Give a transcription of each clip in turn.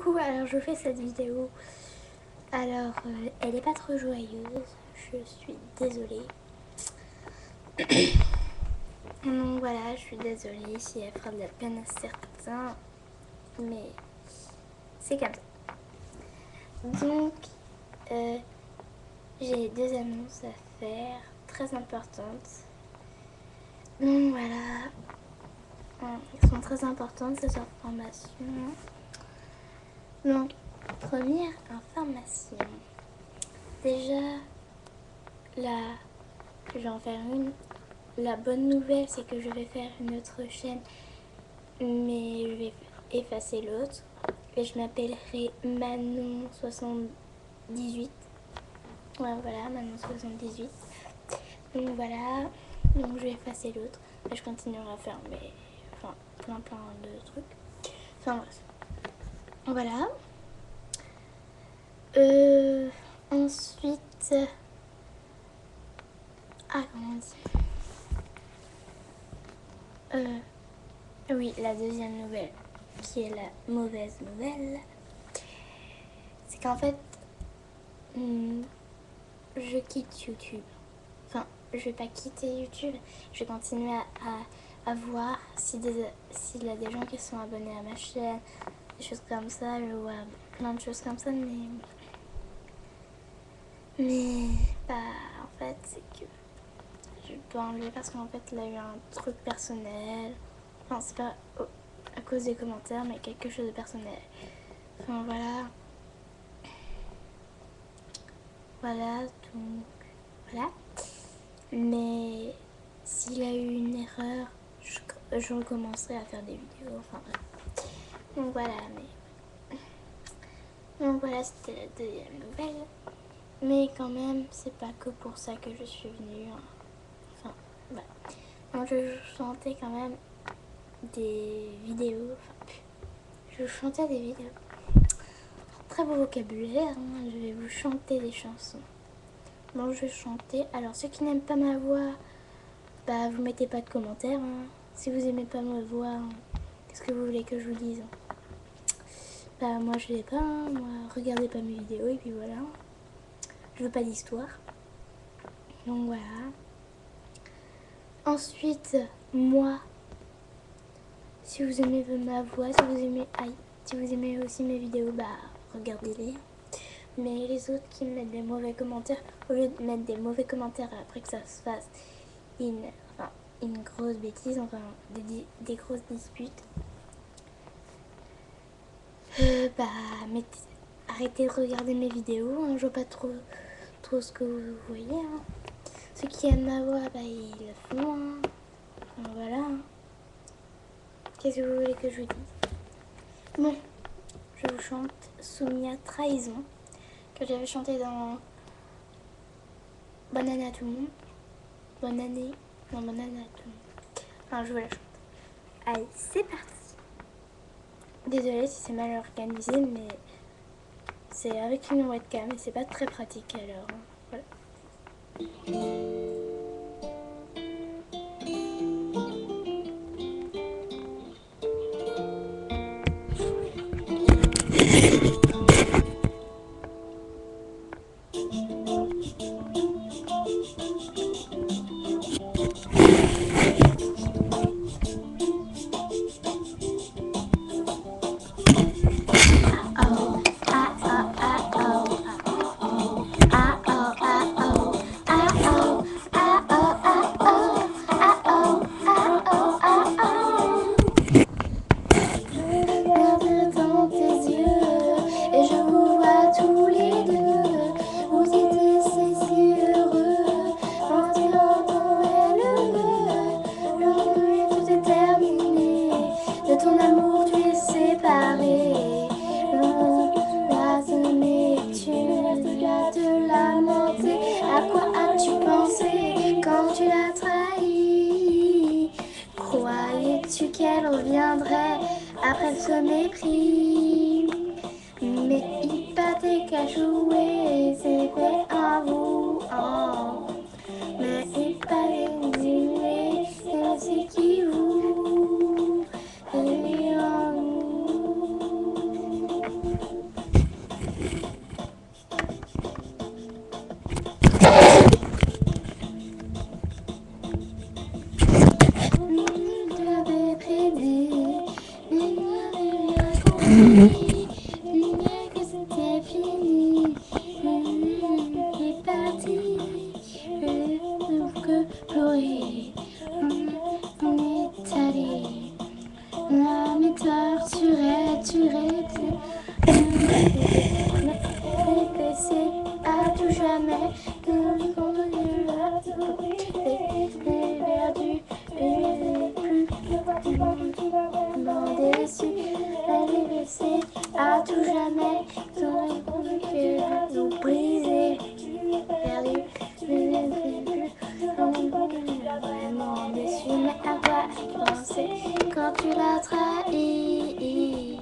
coucou, alors je fais cette vidéo. Alors, elle est pas trop joyeuse, je suis désolée. Donc voilà, je suis désolée si elle fera de la peine à certains, mais c'est comme ça. Donc, j'ai deux annonces à faire, très importantes. Donc voilà, elles sont très importantes ces informations. Donc, première information. Déjà, là, je vais en faire une. La bonne nouvelle, c'est que je vais faire une autre chaîne, mais je vais effacer l'autre. Et je m'appellerai Manon78. Ouais, voilà, Manon78. Donc voilà, donc je vais effacer l'autre. Et je continuerai à faire plein de trucs. Enfin bref. Voilà. Ensuite... Ah, comment on dit Oui, la deuxième nouvelle, qui est la mauvaise nouvelle, c'est qu'en fait, je quitte YouTube. Enfin, je vais pas quitter YouTube, je vais continuer à voir s'il y a des gens qui sont abonnés à ma chaîne, des choses comme ça, je vois plein de choses comme ça, mais bah, en fait, c'est que je dois enlever parce qu'en fait, il a eu un truc personnel. Enfin, c'est pas à cause des commentaires, mais quelque chose de personnel. Enfin, voilà. Voilà, donc, voilà. Mais s'il a eu une erreur, je recommencerai à faire des vidéos. Enfin, voilà. Donc, voilà, donc, voilà, c'était la deuxième nouvelle. Mais quand même, c'est pas que pour ça que je suis venue. Hein. Enfin, voilà. Donc, je chantais quand même des vidéos. Enfin, je chantais des vidéos. Très beau vocabulaire, hein. Je vais vous chanter des chansons. Bon, je vais chanter. Alors, ceux qui n'aiment pas ma voix, bah, vous mettez pas de commentaires. Hein. Si vous aimez pas ma voix, hein, qu'est-ce que vous voulez que je vous dise? Bah, moi, je l'ai pas. Hein. Moi, regardez pas mes vidéos et puis voilà. Je veux pas d'histoire. Donc, voilà. Ensuite, moi, si vous aimez ma voix, si vous aimez aussi mes vidéos, bah, regardez-les. Mais les autres qui mettent des mauvais commentaires, au lieu de mettre des mauvais commentaires après que ça se fasse une grosse bêtise, enfin des grosses disputes, bah arrêtez de regarder mes vidéos, hein, je vois pas trop ce que vous voyez. Hein. Ceux qui aiment ma voix, bah ils le font. Hein. Enfin, voilà. Hein. Qu'est-ce que vous voulez que je vous dise? Bon, je vous chante Soumia Trahison, que j'avais chanté dans Bonne année à tout le monde. Bonne année. Non, bonne année à tout le monde. Enfin, je vous la chante. Allez, c'est parti. Désolée si c'est mal organisé, mais c'est avec une webcam et c'est pas très pratique alors. Voilà. Croyais-tu qu'elle reviendrait après ce mépris? Mais il paraît qu'à jouer, c'était un vous. Mais il paraît jouer, c'est aussi qui vous. que c'était fini. Il est parti. Que pleurer. On est allé. Mais tu c'est à tout jamais que perdu plus déçu, elle est laissée à tout jamais que nous briser, perdu, vraiment déçu, mais à quoi penser quand tu l'as trahi?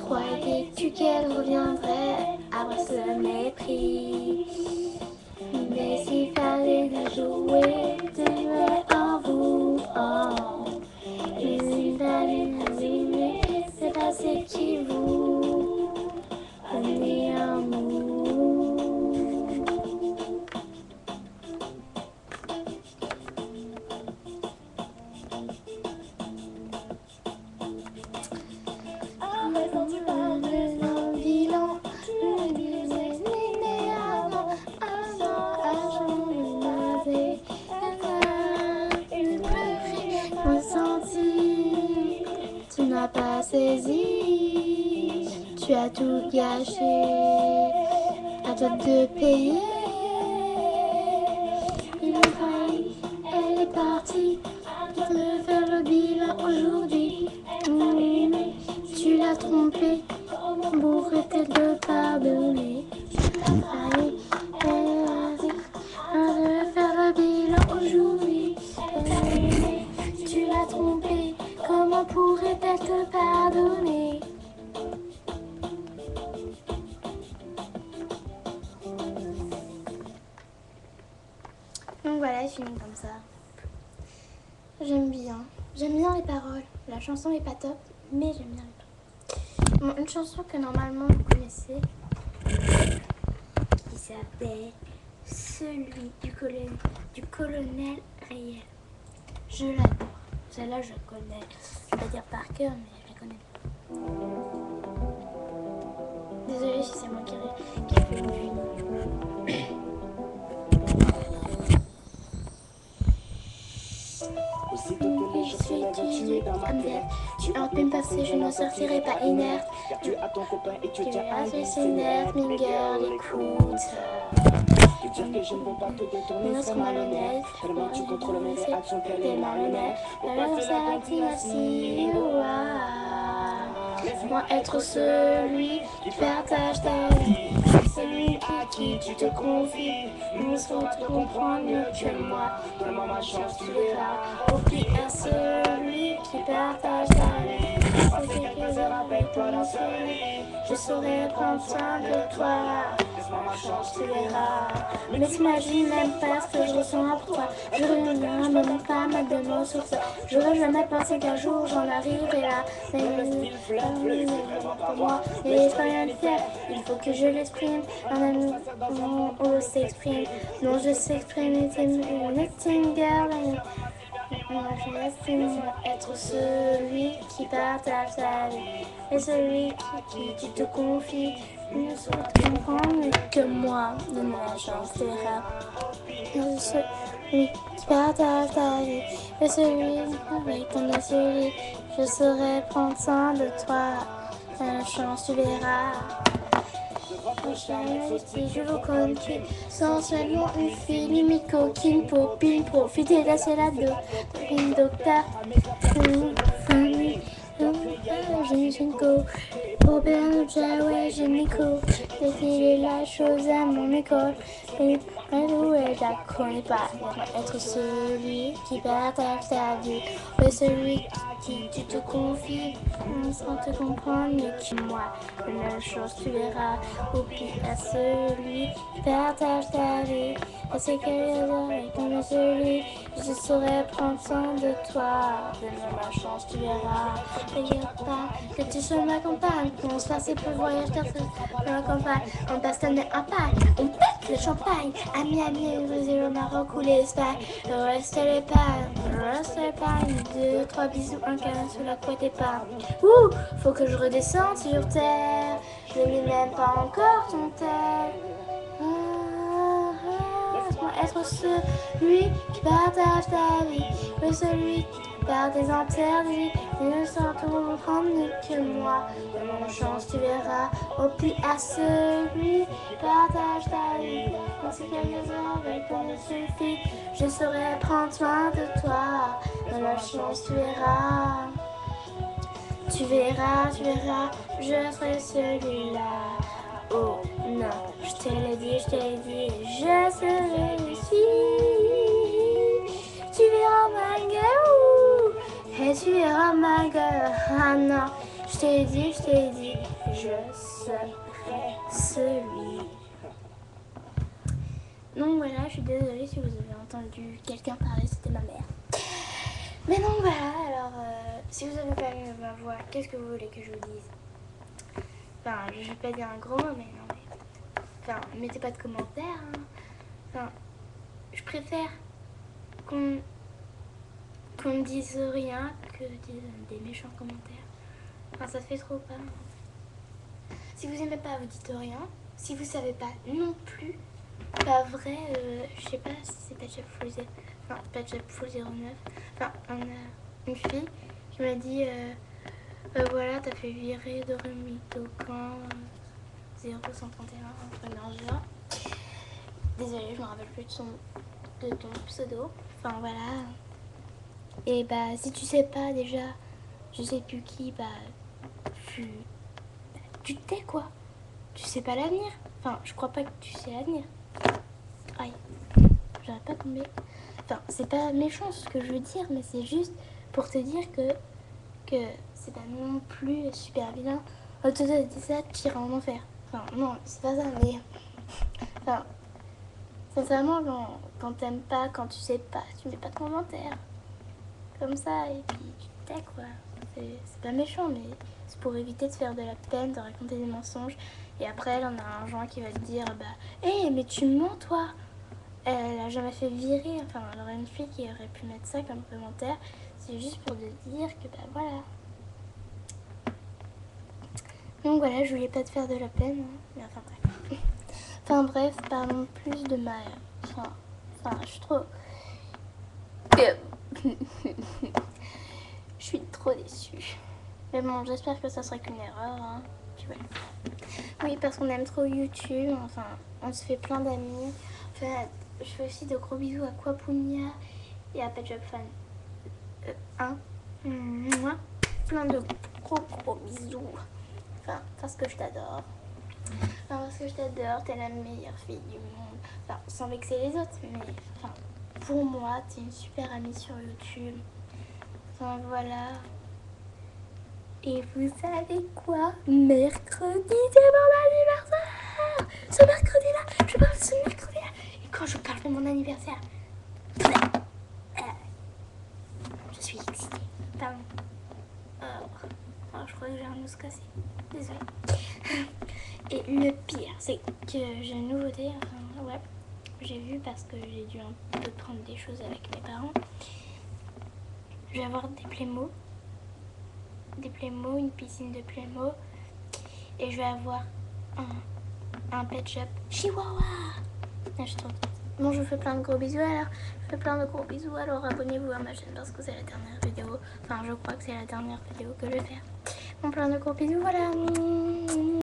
Croyais-tu qu'elle reviendrait après ce mépris? Mais s'il fallait la jouer, devait en vous. Une année, c'est passé qui vous prenez un mot. Tu n'as pas saisi, tu as tout gâché, à toi de payer. Il est failli, elle est partie, de faire le bilan aujourd'hui. Tu l'as trompé, pourrait-elle te pardonner? De faire le bilan aujourd'hui. Tu l'as trompé, comment pourrait-elle te pardonner? Donc voilà, je finis comme ça. J'aime bien les paroles. La chanson est pas top, mais j'aime bien les paroles. Bon, une chanson que normalement vous connaissez, qui s'appelle Celui du colonel réel. Je l'adore. Celle-là, je la connais. Je vais pas dire par cœur, mais je la connais. Désolée si c'est moi qui fais une vue. Je suis tué comme d'hab. Tu as peine passé, je n'en sortirai pas inerte. Tu as ton copain et tu tiens à gestionnaire. Mean girl, écoute. Tu dis que je ne veux pas te détourner, c'est malhonnête. Tellement tu contrôles mes réactions qu'elle est malhonnête. Alors ça active ainsi, laisse-moi être celui qui partage ta vie. Celui à qui tu te confies. Nous sans te comprendre mieux que moi. Donne-moi ma chance, tu verras. Oublie à celui qui partage ta vie. Passer quelques heures avec toi dans ce lit. Je saurais prendre soin de toi. Laisse-moi ma chance, tu verras. Mais t'imagines même pas ce que je ressens pour toi. Je reviens même pas mettre de mots sur ça. J'aurais jamais pensé qu'un jour j'en arriverai là. Mais pour moi, et pas rien de faire. Il faut que je l'exprime. Un ami, on s'exprime. Non, je s'exprime. C'est une girl. Moi, je laisse être celui qui partage sa vie. Et celui qui tu te confies. Ne souhaite comprendre que moi. Donne-moi la chance, tu verras. Et celui qui partage ta vie. Et celui avec ton celui. Je saurais prendre soin de toi. La chance, tu verras. Si je vous conquis, sensuellement une fille limite coquine, popine, profiter de la salade de une docteur. Jinko, Robert Jaoué, Génico, défiler la chose à mon école. Et je la connais pas. Être celui qui partage ta vie, et celui qui tu te confies, sans te comprendre mieux que moi. La même chose tu verras. Oublie à celui qui partage ta vie. Et c'est quelques heures avec mon celui, je saurais prendre soin de toi. Donne-moi ma chance, tu verras. Regarde pas Que tu sois ma compagne, qu'on se fasse peu voyage dans la campagne. On bastonne un pain, on pète le champagne. Ami, au Brésil, au Maroc ou l'Espagne. Reste les pains, 2, 3 bisous, un câlin sous la couette et pas. Ouh, faut que je redescende sur terre. Je n'ai même pas encore ton terre. Laisse-moi être celui qui partage ta vie, que celui qui par des interdits, ne s'entoure prendre que moi. De mon chance, tu verras, au pire à celui qui partage ta vie. Dans ces quelques heures, avec toi, il suffit, je saurai prendre soin de toi. Dans ma chance, tu verras. Tu verras, je serai celui-là. Oh non, je te l'ai dit, je serai ici. Tu verras ma gueule, et tu verras ma gueule. Ah non, je t'ai dit, je serai celui. Donc voilà, je suis désolée si vous avez entendu quelqu'un parler, c'était ma mère. Mais donc voilà, alors si vous avez pas aimé ma voix, qu'est-ce que vous voulez que je vous dise? Enfin, je vais pas dire un gros mot, mais non, mais... Enfin, mettez pas de commentaires, hein. Enfin, je préfère qu'on me dise rien que des méchants commentaires. Enfin, ça fait trop peur. Si vous aimez pas, vous dites rien. Si vous savez pas non plus, pas vrai, je sais pas si c'est Patchupful, enfin, Patchupful 09. Enfin, une fille qui m'a dit voilà, t'as fait virer de Remitokan 0131 entrepreneur. Désolée, je me rappelle plus de ton pseudo. Enfin voilà. Et bah si tu sais pas déjà, je sais plus qui, bah tu te tais quoi. Tu sais pas l'avenir. Enfin, je crois pas que tu sais l'avenir. Aïe, j'arrête pas de tomber. Enfin, c'est pas méchant ce que je veux dire, mais c'est juste pour te dire que c'est pas non plus super bien. Au tout de ça, tu iras en enfer. Enfin, non, c'est pas ça, mais... Enfin, sincèrement, quand t'aimes pas, quand tu sais pas, tu mets pas de commentaires. Comme ça, et puis tu te tais, quoi. C'est pas méchant, mais c'est pour éviter de faire de la peine, de raconter des mensonges. Et après, on a un joint qui va te dire, bah, hé, mais tu mens, toi. Elle a jamais fait virer. Enfin, il y aurait une fille qui aurait pu mettre ça comme commentaire. C'est juste pour te dire que, bah, voilà. Donc voilà, je voulais pas te faire de la peine, hein. Mais enfin bref. Enfin bref, parlons plus de ma... Enfin, je suis trop... Je suis trop déçue. Mais bon, j'espère que ça sera qu'une erreur, hein. Puis voilà. Oui, parce qu'on aime trop YouTube. Enfin, on se fait plein d'amis. Enfin, je fais aussi de gros bisous à Kwapunia et à Patchupfan. Moi, plein de gros bisous. Enfin, parce que je t'adore. Enfin, parce que je t'adore, t'es la meilleure fille du monde. Enfin, sans vexer les autres, mais enfin, pour moi, t'es une super amie sur YouTube. Enfin, voilà. Et vous savez quoi? Mercredi, c'est mon anniversaire! Ce mercredi-là, je parle de ce mercredi-là. Et quand je parle de mon anniversaire, je suis excitée. Pardon. Je crois que j'ai un os cassé. Désolée. Et le pire, c'est que j'ai une nouveauté. Enfin, ouais. J'ai vu parce que j'ai dû un peu prendre des choses avec mes parents. Je vais avoir des Playmo. Des Playmo, une piscine de Playmo. Et je vais avoir un pet shop Chihuahua. Ah, je suis trop contente. Bon, je vous fais plein de gros bisous alors. Je fais plein de gros bisous. Alors abonnez-vous à ma chaîne parce que c'est la dernière vidéo. Enfin, je crois que c'est la dernière vidéo que je vais faire. Bon, plein de gros bisous, voilà.